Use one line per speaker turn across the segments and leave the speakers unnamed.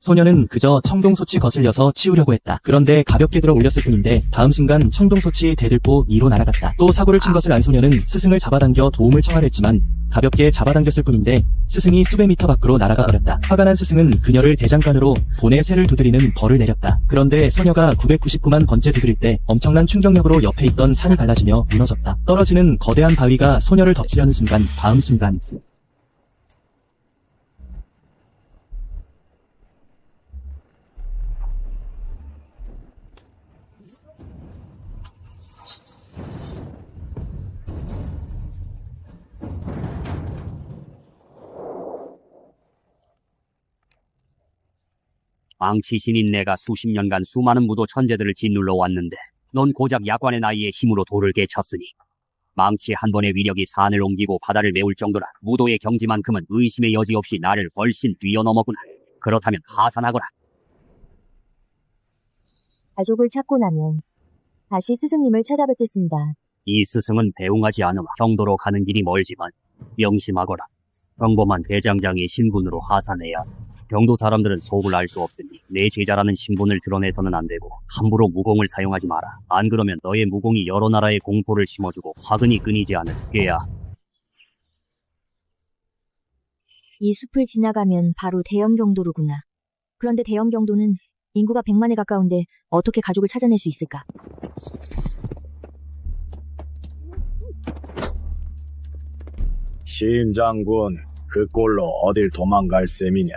소녀는 그저 청동소치 거슬려서 치우려고 했다. 그런데 가볍게 들어 올렸을 뿐인데 다음 순간 청동소치 대들보 2로 날아갔다. 또 사고를 친 것을 안 소녀는 스승을 잡아당겨 도움을 청하려 했지만 가볍게 잡아당겼을 뿐인데 스승이 수백 미터 밖으로 날아가 버렸다. 화가 난 스승은 그녀를 대장간으로 본의 새를 두드리는 벌을 내렸다. 그런데 소녀가 999만 번째 두드릴 때 엄청난 충격력으로 옆에 있던 산이 갈라지며 무너졌다. 떨어지는 거대한 바위가 소녀를 덮치려는 순간, 다음 순간
망치신인 내가 수십 년간 수많은 무도 천재들을 짓눌러 왔는데 넌 고작 약관의 나이에 힘으로 돌을 깨쳤으니 망치 한 번의 위력이 산을 옮기고 바다를 메울 정도라. 무도의 경지만큼은 의심의 여지 없이 나를 훨씬 뛰어넘었구나. 그렇다면 하산하거라.
가족을 찾고 나면 다시 스승님을 찾아뵙겠습니다.
이 스승은 배웅하지 않으마 경도로 가는 길이 멀지만 명심하거라. 평범한 대장장의 신분으로 하산해야 한다. 경도 사람들은 속을 알 수 없으니 내 제자라는 신분을 드러내서는 안 되고 함부로 무공을 사용하지 마라. 안 그러면 너의 무공이 여러 나라에 공포를 심어주고 화근이 끊이지 않을 게야.
이 숲을 지나가면 바로 대형경도로구나. 그런데 대형경도는 인구가 100만에 가까운데 어떻게 가족을 찾아낼 수 있을까?
신장군, 그 꼴로 어딜 도망갈 셈이냐?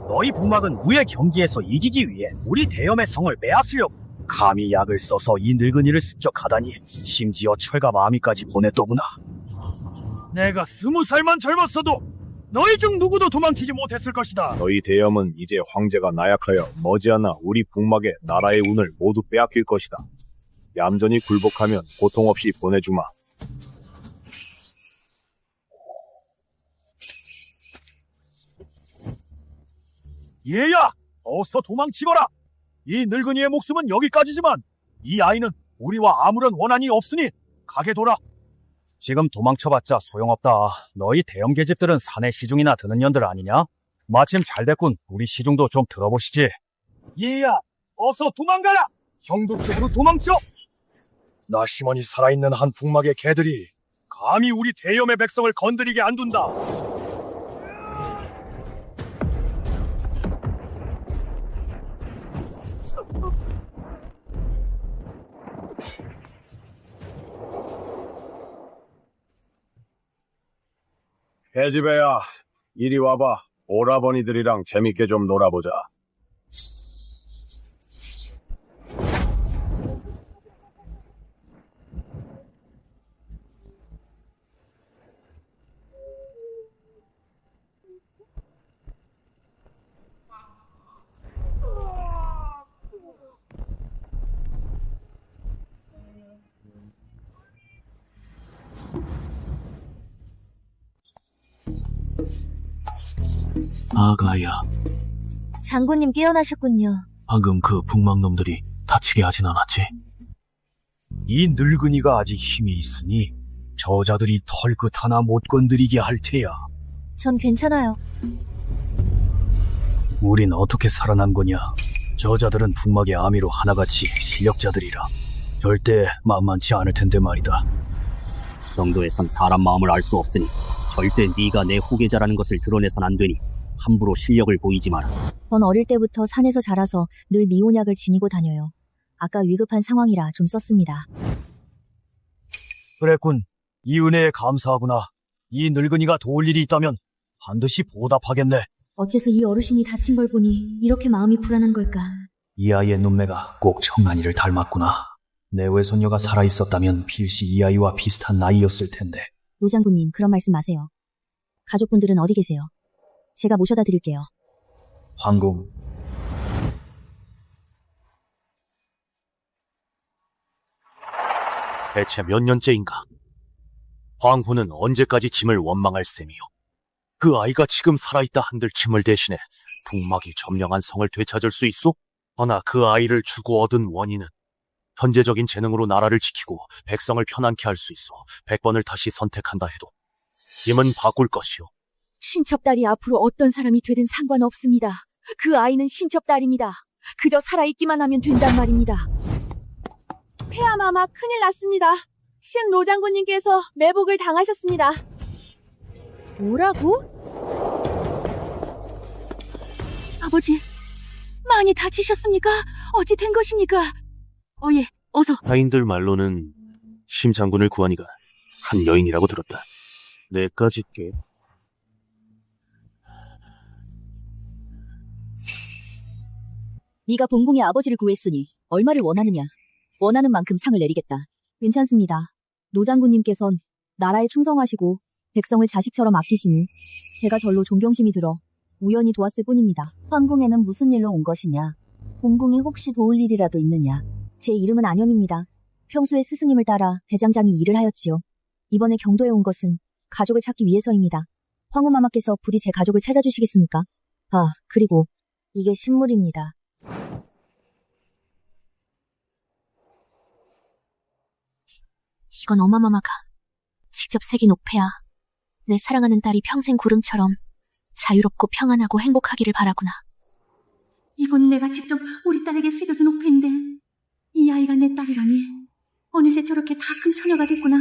너희 북막은 우의 경기에서 이기기 위해 우리 대염의 성을 빼앗으려고 감히 약을 써서 이 늙은이를 습격하다니 심지어 철갑 아미까지 보냈더구나. 내가 20살만 젊었어도 너희 중 누구도 도망치지 못했을 것이다.
너희 대염은 이제 황제가 나약하여 머지않아 우리 북막의 나라의 운을 모두 빼앗길 것이다. 얌전히 굴복하면 고통 없이 보내주마.
얘야, 어서 도망치거라. 이 늙은이의 목숨은 여기까지지만 이 아이는 우리와 아무런 원한이 없으니 가게 둬라. 지금 도망쳐봤자 소용없다. 너희 대형 계집들은 산의 시중이나 드는 년들 아니냐? 마침 잘 됐군. 우리 시중도 좀 들어보시지. 얘야, 어서 도망가라. 형도 쪽으로 도망쳐. 나 시몬이 살아있는 한 북막의 개들이 감히 우리 대염의 백성을 건드리게 안 둔다.
계집애야, 이리 와봐. 오라버니들이랑 재밌게 좀 놀아보자.
아가야,
장군님 깨어나셨군요.
방금 그 북막놈들이 다치게 하진 않았지?
이 늙은이가 아직 힘이 있으니 저자들이 털끝 하나 못 건드리게 할 테야.
전 괜찮아요.
우린 어떻게 살아난 거냐? 저자들은 북막의 아미로 하나같이 실력자들이라 절대 만만치 않을 텐데 말이다.
경도에선 사람 마음을 알 수 없으니 절대 네가 내 후계자라는 것을 드러내선 안 되니 함부로 실력을 보이지 마라.
전 어릴 때부터 산에서 자라서 늘 미온약을 지니고 다녀요. 아까 위급한 상황이라 좀 썼습니다.
그랬군. 이 은혜에 감사하구나. 이 늙은이가 도울 일이 있다면 반드시 보답하겠네.
어째서 이 어르신이 다친 걸 보니 이렇게 마음이 불안한 걸까?
이 아이의 눈매가 꼭 청란이를 닮았구나. 내 외손녀가 살아있었다면 필시 이 아이와 비슷한 나이였을 텐데.
노장군님, 그런 말씀 마세요. 가족분들은 어디 계세요? 제가 모셔다 드릴게요.
황궁.
대체 몇 년째인가? 황후는 언제까지 짐을 원망할 셈이요? 그 아이가 지금 살아있다 한들 짐을 대신해 북막이 점령한 성을 되찾을 수 있소? 허나 그 아이를 주고 얻은 원인은 현재적인 재능으로 나라를 지키고 백성을 편안케 할 수 있어 100번을 다시 선택한다 해도 힘은 바꿀 것이요.
신첩딸이 앞으로 어떤 사람이 되든 상관없습니다.
그 아이는 신첩딸입니다. 그저 살아있기만 하면 된단 말입니다.
폐하마마 큰일 났습니다. 신 노장군님께서 매복을 당하셨습니다.
뭐라고? 아버지, 많이 다치셨습니까? 어찌 된 것입니까? 예, 어서.
하인들 말로는 심 장군을 구한 이가 한 여인이라고 들었다. 내까지 꽤.
네가 본궁의 아버지를 구했으니 얼마를 원하느냐? 원하는 만큼 상을 내리겠다. 괜찮습니다. 노장군님께선 나라에 충성하시고 백성을 자식처럼 아끼시니 제가 절로 존경심이 들어 우연히 도왔을 뿐입니다. 황궁에는 무슨 일로 온 것이냐? 본궁에 혹시 도울 일이라도 있느냐? 제 이름은 안현입니다. 평소에 스승님을 따라 대장장이 일을 하였지요. 이번에 경도에 온 것은 가족을 찾기 위해서입니다. 황후마마께서 부디 제 가족을 찾아주시겠습니까? 아, 그리고 이게 신물입니다.
이건 엄마마마가 직접 새긴 옥패야. 내 사랑하는 딸이 평생 구름처럼 자유롭고 평안하고 행복하기를 바라구나.
이건 내가 직접 우리 딸에게 새겨둔 옥패인데 이 아이가 내 딸이라니 어느새 저렇게 다 큰 처녀가 됐구나.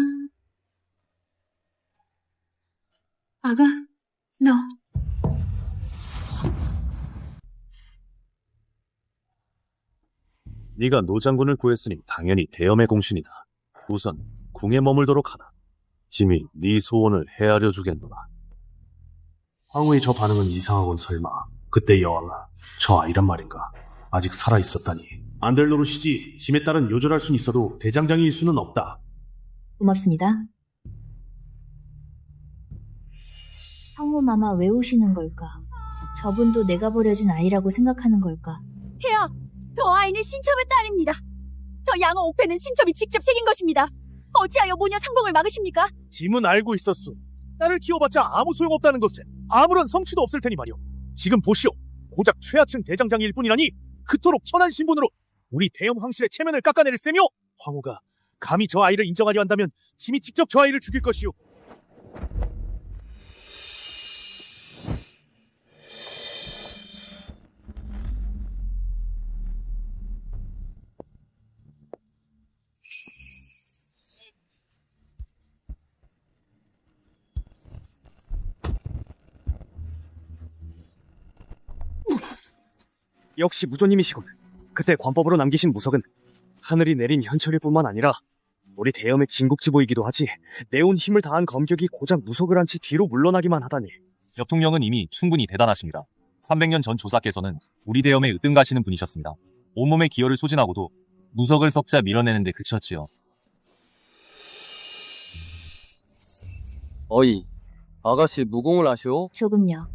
아가, 너
네가 노장군을 구했으니 당연히 대염의 공신이다. 우선 궁에 머물도록 하라. 짐이 네 소원을 헤아려 주겠노라.
황후의 저 반응은 이상하군 설마. 그때 여왕아, 저 아이란 말인가? 아직 살아있었다니. 안 될 노릇이지. 짐에 따른 요절할 순 있어도 대장장이일 수는 없다.
고맙습니다. 황후마마 왜 우시는 걸까? 저분도 내가 버려준 아이라고 생각하는 걸까?
폐하, 저 아이는 신첩의 딸입니다. 저 양어 옥패는 신첩이 직접 새긴 것입니다. 어찌하여 모녀 상봉을 막으십니까?
짐은 알고 있었소. 딸을 키워봤자 아무 소용없다는 것은 아무런 성취도 없을 테니 말이오. 지금 보시오. 고작 최하층 대장장이일 뿐이라니 그토록 천한 신분으로 우리 대염 황실의 체면을 깎아내릴 셈이오. 황후가 감히 저 아이를 인정하려 한다면 짐이 직접 저 아이를 죽일 것이오.
역시 무조님이시군. 그때 관법으로 남기신 무석은 하늘이 내린 현철일 뿐만 아니라 우리 대염의 진국지보이기도 하지. 내온 힘을 다한 검격이 고작 무석을 한 채 뒤로 물러나기만 하다니.
엽통령은 이미 충분히 대단하십니다. 300년 전 조사께서는 우리 대염에 으뜸가시는 분이셨습니다. 온몸의 기혈을 소진하고도 무석을 석자 밀어내는데 그쳤지요.
어이, 아가씨 무공을 아시오?
조금요.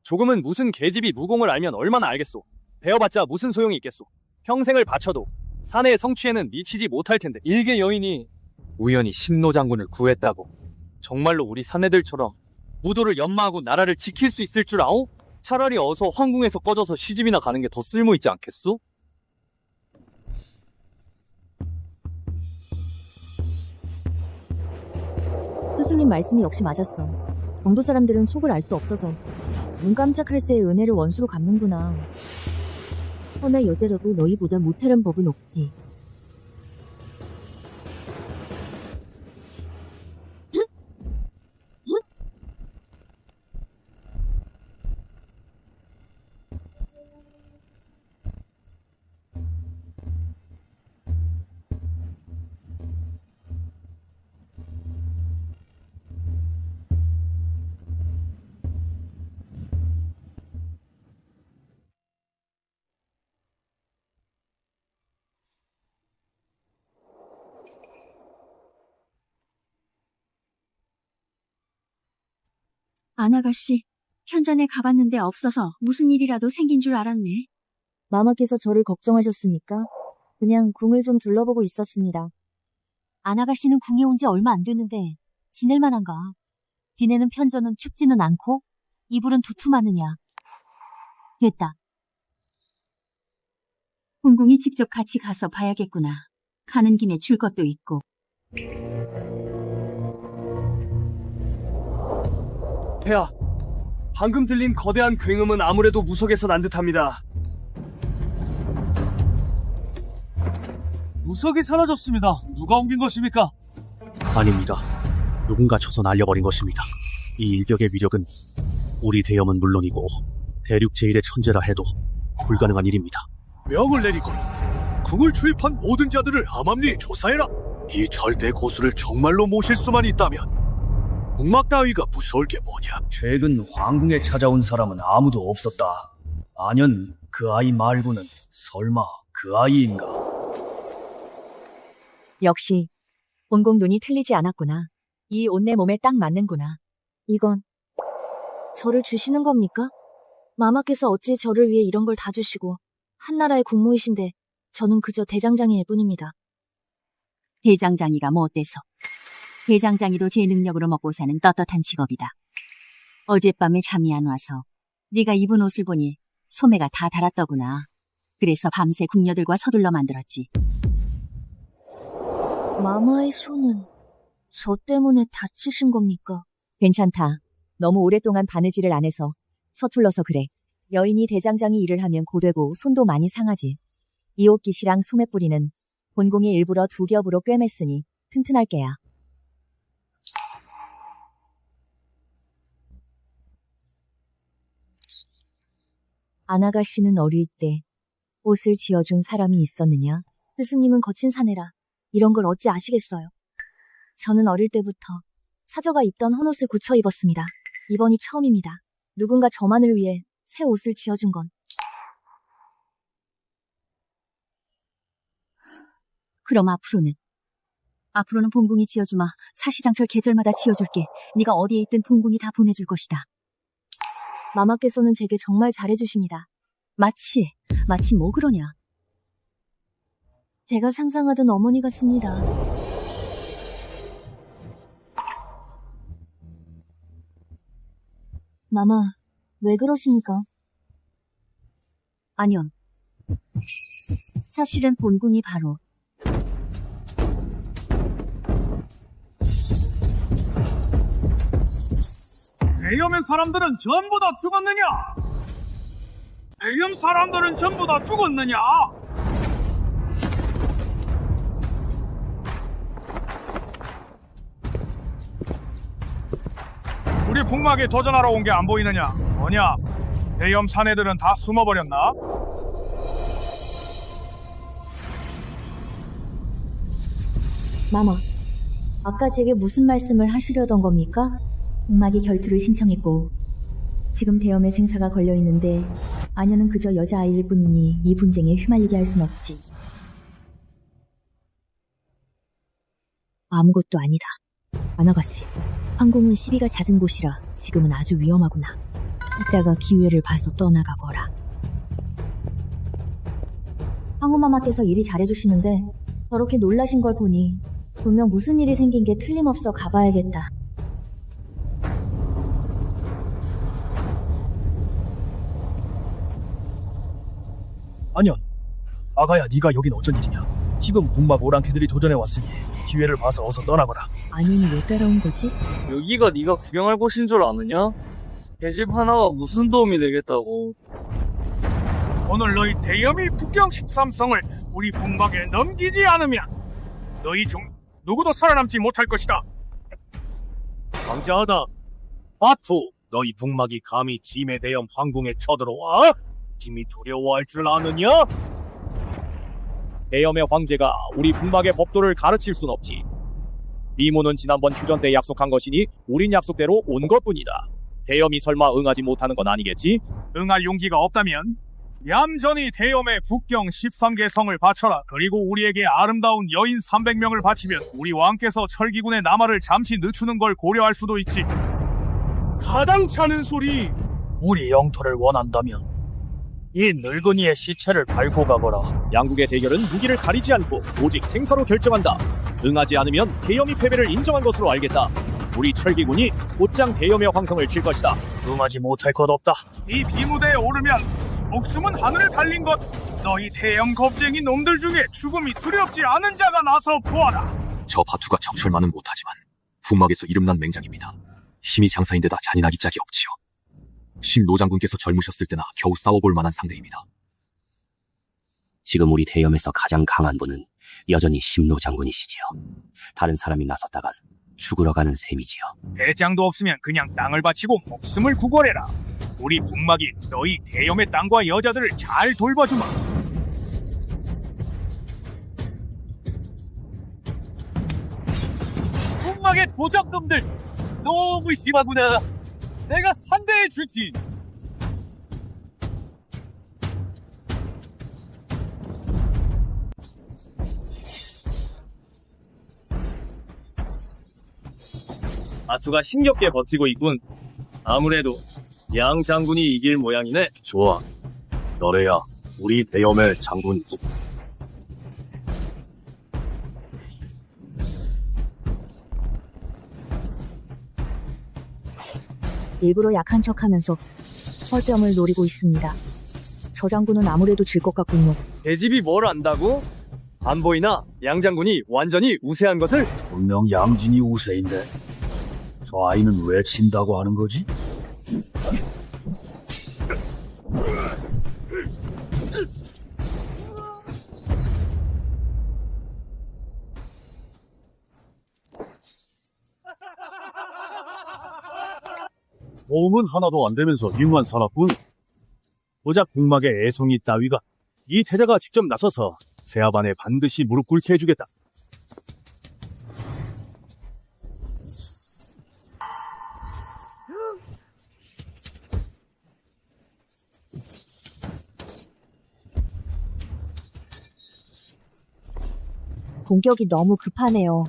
조금은 무슨 계집이 무공을 알면 얼마나 알겠소. 배워봤자 무슨 소용이 있겠소. 평생을 바쳐도 사내의 성취에는 미치지 못할 텐데. 일개 여인이 우연히 신노장군을 구했다고 정말로 우리 사내들처럼 무도를 연마하고 나라를 지킬 수 있을 줄 아오? 차라리 어서 황궁에서 꺼져서 시집이나 가는 게 더 쓸모있지 않겠소?
스승님 말씀이 역시 맞았어. 경도 사람들은 속을 알 수 없어서 눈 깜짝할 새의 은혜를 원수로 갚는구나. 허나 여자라고 너희보다 못하란 법은 없지.
안아가씨, 현전에 가봤는데 없어서 무슨 일이라도 생긴 줄 알았네.
마마께서 저를 걱정하셨으니까 그냥 궁을 좀 둘러보고 있었습니다.
안아가씨는 궁에 온 지 얼마 안 됐는데 지낼 만한가? 지내는 편전은 춥지는 않고 이불은 두툼하느냐? 됐다. 본궁이 직접 같이 가서 봐야겠구나. 가는 김에 줄 것도 있고.
폐하, 방금 들린 거대한 굉음은 아무래도 무석에서 난 듯합니다. 무석이 사라졌습니다. 누가 옮긴 것입니까?
아닙니다. 누군가 쳐서 날려버린 것입니다. 이 일격의 위력은 우리 대염은 물론이고 대륙 제1의 천재라 해도 불가능한 일입니다.
명을 내리거라. 궁을 출입한 모든 자들을 암암리에 조사해라. 이 절대 고수를 정말로 모실 수만 있다면 북막 따위가 무서울 게 뭐냐.
최근 황궁에 찾아온 사람은 아무도 없었다. 아년 그 아이 말고는 설마 그 아이인가?
역시 본공 눈이 틀리지 않았구나. 이 옷 내 몸에 딱 맞는구나.
이건 저를 주시는 겁니까? 마마께서 어찌 저를 위해 이런 걸 다 주시고 한나라의 국무이신데 저는 그저 대장장이일 뿐입니다.
대장장이가 뭐 어때서? 대장장이도 제 능력으로 먹고 사는 떳떳한 직업이다. 어젯밤에 잠이 안 와서 네가 입은 옷을 보니 소매가 다 닳았더구나. 그래서 밤새 궁녀들과 서둘러 만들었지.
마마의 손은 저 때문에 다치신 겁니까?
괜찮다. 너무 오랫동안 바느질을 안 해서 서툴러서 그래. 여인이 대장장이 일을 하면 고되고 손도 많이 상하지. 이 옷깃이랑 소매뿌리는 본공이 일부러 2겹으로 꿰맸으니 튼튼할 게야. 아나가씨는 어릴 때 옷을 지어준 사람이 있었느냐?
스승님은 거친 사내라 이런 걸 어찌 아시겠어요? 저는 어릴 때부터 사저가 입던 헌옷을 고쳐 입었습니다. 이번이 처음입니다. 누군가 저만을 위해 새 옷을 지어준 건.
그럼 앞으로는 본궁이 지어주마. 사시장철 계절마다 지어줄게. 네가 어디에 있든 본궁이 다 보내줄 것이다.
마마께서는 제게 정말 잘해주십니다.
마치 뭐 그러냐?
제가 상상하던 어머니 같습니다. 마마, 왜 그러십니까?
아니요. 사실은 본궁이 바로
대염의 사람들은 전부 다 죽었느냐? 대염 사람들은 전부 다 죽었느냐? 우리 북막에 도전하러 온 게 안 보이느냐? 뭐냐? 대염 사내들은 다 숨어버렸나?
마마, 아까 제게 무슨 말씀을 하시려던 겁니까? 북막이 결투를 신청했고 지금 대염의 생사가 걸려있는데 아녀는 그저 여자아이일 뿐이니 이 분쟁에 휘말리게 할 순 없지. 아무것도 아니다. 아나가씨, 황궁은 시비가 잦은 곳이라 지금은 아주 위험하구나. 이따가 기회를 봐서 떠나가거라. 황후마마께서 일이 잘해주시는데 저렇게 놀라신 걸 보니 분명 무슨 일이 생긴 게 틀림없어 가봐야겠다.
아년, 아가야 네가 여긴 어쩐 일이냐? 지금 북막 오랑캐들이 도전해 왔으니 기회를 봐서 어서 떠나거라.
아니는 왜 따라온 거지?
여기가 네가 구경할 곳인 줄 아느냐? 계집 하나가 무슨 도움이 되겠다고.
오늘 너희 대염이 북경 13성을 우리 북막에 넘기지 않으면 너희 중 누구도 살아남지 못할 것이다.
강자하다. 바투, 너희 북막이 감히 짐의 대염 황궁에 쳐들어와? 짐이 두려워할 줄 아느냐?
대염의 황제가 우리 북막의 법도를 가르칠 순 없지. 미모는 지난번 휴전 때 약속한 것이니 우린 약속대로 온 것뿐이다. 대염이 설마 응하지 못하는 건 아니겠지?
응할 용기가 없다면 얌전히 대염의 북경 13개 성을 바쳐라. 그리고 우리에게 아름다운 여인 300명을 바치면 우리 왕께서 철기군의 남하를 잠시 늦추는 걸 고려할 수도 있지.
가당찮은 소리. 우리 영토를 원한다면 이 늙은이의 시체를 밟고 가거라.
양국의 대결은 무기를 가리지 않고 오직 생사로 결정한다. 응하지 않으면 대염이 패배를 인정한 것으로 알겠다. 우리 철기군이 곧장 대염의 황성을 칠 것이다.
응하지 못할 것 없다.
이 비무대에 오르면 목숨은 하늘에 달린 것. 너희 대염 겁쟁이 놈들 중에 죽음이 두렵지 않은 자가 나서 보아라.
저 바투가 정철만은 못하지만 북막에서 이름난 맹장입니다. 힘이 장사인데다 잔인하기 짝이 없지요. 신노 장군께서 젊으셨을 때나 겨우 싸워볼 만한 상대입니다.
지금 우리 대염에서 가장 강한 분은 여전히 심노 장군이시지요. 다른 사람이 나섰다간 죽으러 가는 셈이지요.
대장도 없으면 그냥 땅을 바치고 목숨을 구걸해라. 우리 북막이 너희 대염의 땅과 여자들을 잘 돌봐주마. 북막의 도적놈들 너무 심하구나. 내가 상대해 주지.
아투가 힘겹게 버티고 있군. 아무래도 양 장군이 이길 모양이네.
좋아. 너래야 우리 대염의 장군이지.
일부러 약한 척하면서 허점을 노리고 있습니다. 저 장군은 아무래도 질 것 같군요.
계집이 뭘 안다고? 안 보이나? 양 장군이 완전히 우세한 것을?
분명 양진이 우세인데 저 아이는 왜 친다고 하는 거지?
도움은 하나도 안 되면서 일만 살았군. 고작 북막의 애송이 따위가 이 태자가 직접 나서서 세아반에 반드시 무릎 꿇게 해주겠다.
공격이 너무 급하네요.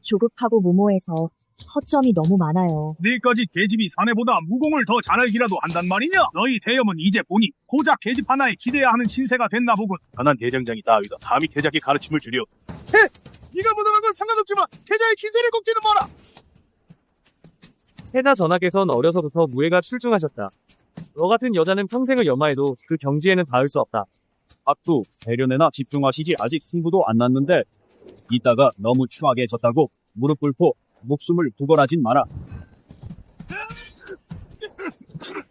조급하고 무모해서 허점이 너무 많아요.
네까지 계집이 사내보다 무공을 더 잘 알기라도 한단 말이냐? 너희 대염은 이제 보니 고작 계집 하나에 기대야 하는 신세가 됐나 보군. 가난 대장장이 따위가 감히 태자께 가르침을 주려. 네가 무능한 건 상관없지만 태자의 기세를 꺾지는 마라.
태자 전하께선 어려서부터 무예가 출중하셨다. 너 같은 여자는 평생을 연마해도 그 경지에는 닿을 수 없다.
박두, 대련에나 집중하시지. 아직 승부도 안 났는데 이따가 너무 추하게 졌다고 무릎 꿇고 목숨을 구걸하진 마라.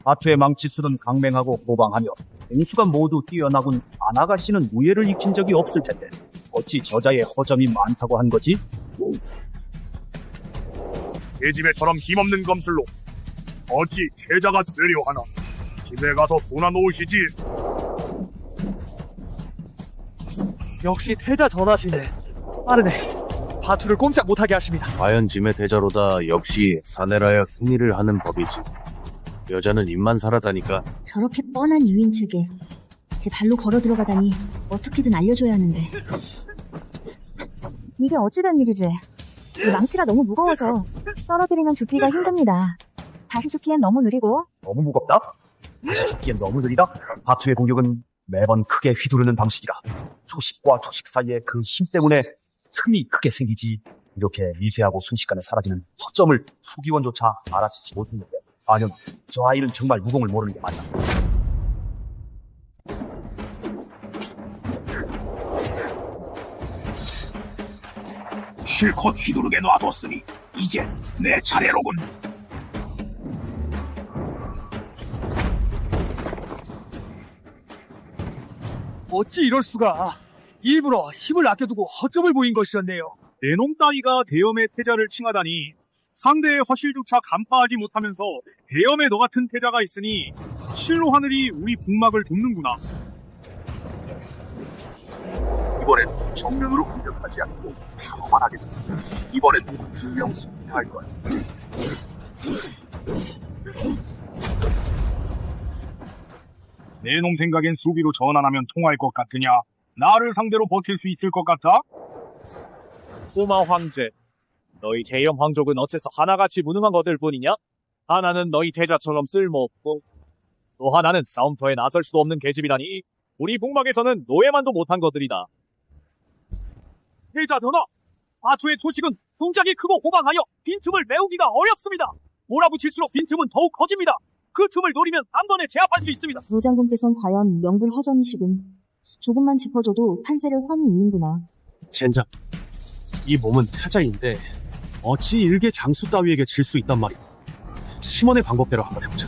아투의 망치술은 강맹하고 모방하며 맹수가 모두 뛰어나군. 아나가씨는 무예를 익힌 적이 없을 텐데 어찌 저자의 허점이 많다고 한 거지? 계집애처럼 힘없는 검술로 어찌 태자가 되려 하나. 집에 가서 소나 놓으시지.
역시 태자 전하시네. 빠르네. 바투를 꼼짝 못하게 하십니다.
과연 짐의 대자로다. 역시 사내라야 흥리를 하는 법이지. 여자는 입만 살아다니까.
저렇게 뻔한 유인책에 제 발로 걸어 들어가다니 어떻게든 알려줘야 하는데. 이게 어찌된 일이지? 이 망치가 너무 무거워서 떨어뜨리면 줍기가 힘듭니다. 다시 줍기엔 너무 느리고.
너무 무겁다? 다시 죽기엔 너무 느리다? 바투의 공격은 매번 크게 휘두르는 방식이다. 초식과 초식 사이의 그 힘 때문에 틈이 크게 생기지. 이렇게 미세하고 순식간에 사라지는 허점을 수기원조차 알아채지 못했는데 아니면 저 아이는 정말 무공을 모르는 게 맞다. 실컷 휘두르게 놔뒀으니 이제 내 차례로군. 어찌 이럴 수가. 일부러 힘을 아껴두고 허점을 보인 것이었네요. 내놈 따위가 대염의 태자를 칭하다니 상대의 허실조차 간파하지 못하면서 대염에 너 같은 태자가 있으니 실로 하늘이 우리 북막을 돕는구나. 이번엔 정면으로 공격하지 않고 바로만 하겠어. 이번엔 분명 승리할 거야. 내 놈 생각엔 수비로 전환하면 통할 것 같으냐? 나를 상대로 버틸 수 있을 것 같아?
꼬마 황제, 너희 대염 황족은 어째서 하나같이 무능한 것들 뿐이냐? 하나는 너희 태자처럼 쓸모없고 또 하나는 싸움터에 나설 수도 없는 계집이라니 우리 북막에서는 노예만도 못한 것들이다. 태자 전하, 바투의 초식은 동작이 크고 호방하여 빈틈을 메우기가 어렵습니다. 몰아붙일수록 빈틈은 더욱 커집니다. 그 틈을 노리면 단번에 제압할 수 있습니다.
노장군께선 과연 명불허전이시군. 조금만 짚어줘도 판세를 훤히 읽는구나.
젠장, 이 몸은 태자인데 어찌 일개 장수 따위에게 질 수 있단 말이야. 심원의 방법대로 한번 해보자.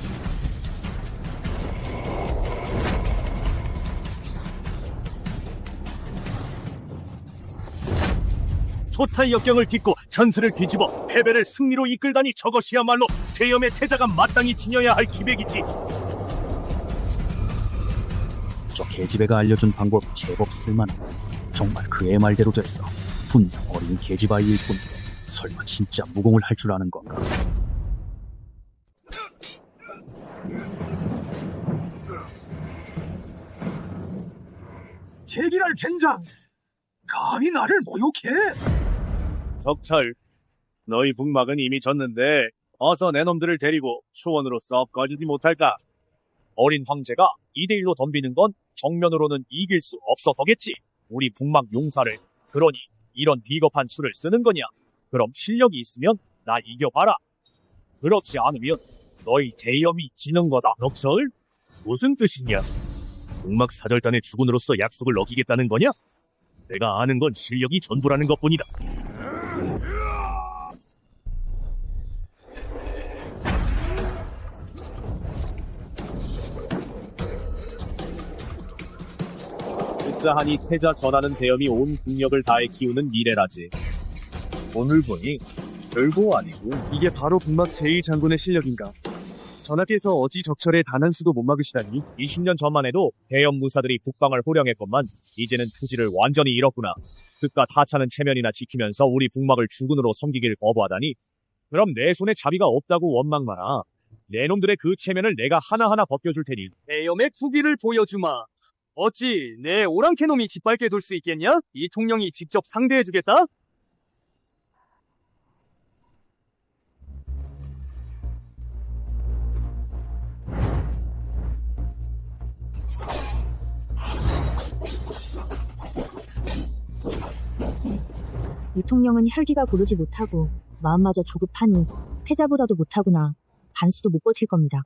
소탈 역경을 딛고 전술을 뒤집어 패배를 승리로 이끌다니 저것이야말로 대염의 태자가 마땅히 지녀야 할 기백이지.
저 계집애가 알려준 방법 제법 쓸만하네. 정말 그의 말대로 됐어. 분명 어린 계집아이일 뿐. 설마 진짜 무공을 할 줄 아는 건가?
제기랄 젠장! 감히 나를 모욕해! 적철, 너희 북막은 이미 졌는데 어서 내 놈들을 데리고 초원으로 썩 꺼지지 못할까? 어린 황제가 2대1로 덤비는 건 정면으로는 이길 수 없어서겠지. 우리 북막 용사를, 그러니 이런 비겁한 수를 쓰는 거냐? 그럼 실력이 있으면 나 이겨봐라. 그렇지 않으면 너희 대염이 지는 거다. 적철? 무슨 뜻이냐? 북막 사절단의 주군으로서 약속을 어기겠다는 거냐? 내가 아는 건 실력이 전부라는 것뿐이다. 듣자하니 태자 전하는 대염이 온 국력을 다해 키우는 미래라지. 오늘 보니 별거 아니고 이게 바로 북막 제1장군의 실력인가. 전하께서 어찌 적철에 단 한 수도 못 막으시다니. 20년 전만 해도 대염 무사들이 북방을 호령했건만 이제는 투지를 완전히 잃었구나. 그깟 하찮은 체면이나 지키면서 우리 북막을 주군으로 섬기길 거부하다니. 그럼 내 손에 자비가 없다고 원망 마라. 내 놈들의 그 체면을 내가 하나하나 벗겨줄 테니.
대염의 국위를 보여주마. 어찌 내 오랑캐놈이 짓밟게 둘 수 있겠냐? 이 통령이 직접 상대해주겠다?
유통령은 혈기가 고르지 못하고 마음마저 조급하니 태자보다도 못하구나. 반수도 못 버틸 겁니다.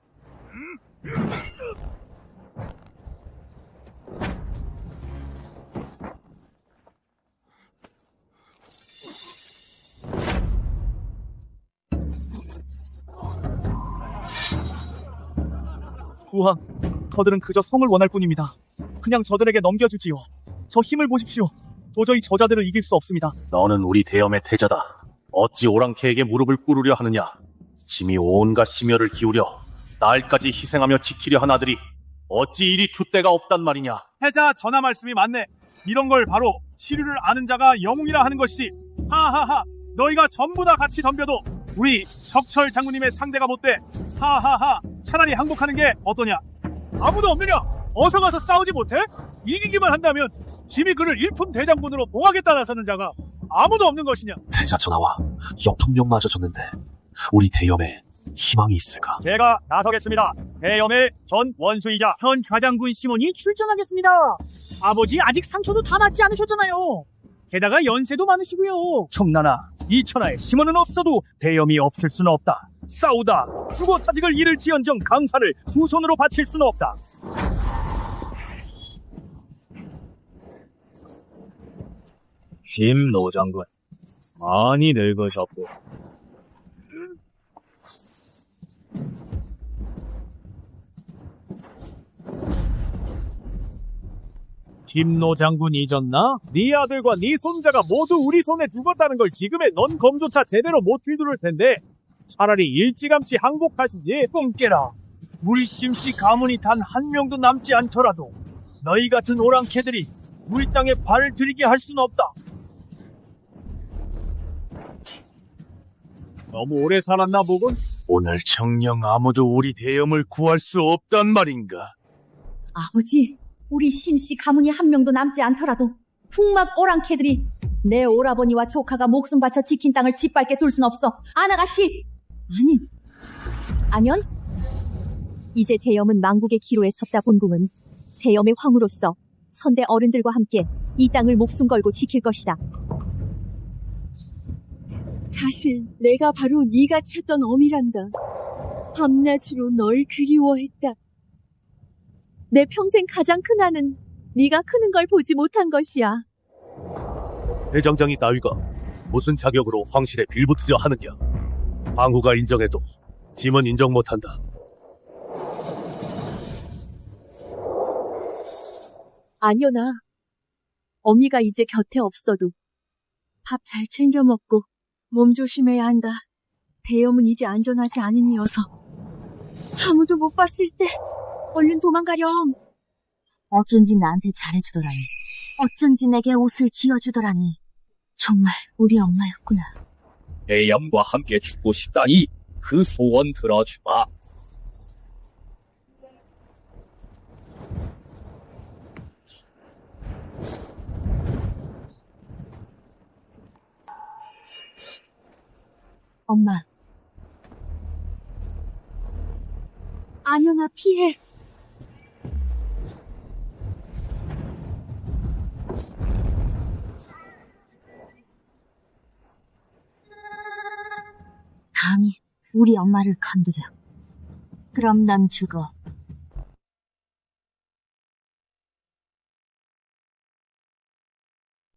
부왕, 저들은 그저 성을 원할 뿐입니다. 그냥 저들에게 넘겨주지요. 저 힘을 보십시오. 도저히 저자들을 이길 수 없습니다.
너는 우리 대염의 태자다. 어찌 오랑캐에게 무릎을 꿇으려 하느냐? 짐이 온갖 심혈을 기울여 날까지 희생하며 지키려 한 아들이 어찌 이리 줏대가 없단 말이냐?
태자 전하 말씀이 맞네. 이런 걸 바로 시류를 아는 자가 영웅이라 하는 것이지. 하하하, 너희가 전부 다 같이 덤벼도 우리 적철 장군님의 상대가 못돼. 하하하, 차라리 항복하는 게 어떠냐? 아무도 없느냐? 어서 가서 싸우지 못해? 이기기만 한다면 짐이 그를 일품 대장군으로 봉하겠다 나서는 자가 아무도 없는 것이냐?
태자 전하와 역통령마저 졌는데 우리 대염에 희망이 있을까?
제가 나서겠습니다. 대염의 전 원수이자 현 좌장군 시몬이 출전하겠습니다. 아버지 아직 상처도 다 낫지 않으셨잖아요. 게다가 연세도 많으시고요. 청나나, 이 천하에 시몬은 없어도 대염이 없을 수는 없다. 싸우다 죽어 사직을 잃을지언정 강사를 두 손으로 바칠 수는 없다. 짐 노장군, 많이 늙으셨고 김노 장군 잊었나? 네 아들과 네 손자가 모두 우리 손에 죽었다는 걸 지금의 넌 검조차 제대로 못 휘두를 텐데 차라리 일찌감치 항복하시지. 꿈깨라. 우리 심씨 가문이 단 한 명도 남지 않더라도 너희 같은 오랑캐들이 우리 땅에 발을 들이게 할 수는 없다. 너무 오래 살았나 보군.
오늘 정녕 아무도 우리 대염을 구할 수 없단 말인가?
아버지, 우리 심씨 가문이 한 명도 남지 않더라도 북막 오랑캐들이 내 오라버니와 조카가 목숨 바쳐 지킨 땅을 짓밟게 둘 순 없어. 아나가씨! 아니, 아년? 이제 대염은 망국의 기로에 섰다. 본궁은 대염의 황후로서 선대 어른들과 함께 이 땅을 목숨 걸고 지킬 것이다.
사실 내가 바로 네가 찾던 어미란다. 밤낮으로 널 그리워했다. 내 평생 가장 큰 한은 네가 크는 걸 보지 못한 것이야.
대장장이 따위가 무슨 자격으로 황실에 빌붙으려 하느냐? 황후가 인정해도 짐은 인정 못한다.
아니오나, 어미가 이제 곁에 없어도 밥 잘 챙겨 먹고 몸 조심해야 한다. 대염은 이제 안전하지 않으니여서. 아무도 못 봤을 때 얼른 도망가렴.
어쩐지 나한테 잘해주더라니. 어쩐지 내게 옷을 지어주더라니. 정말 우리 엄마였구나.
대염과 함께 죽고 싶다니 그 소원 들어주마.
엄마,
안연아, 피해.
감히 우리 엄마를 건드려. 그럼 난 죽어.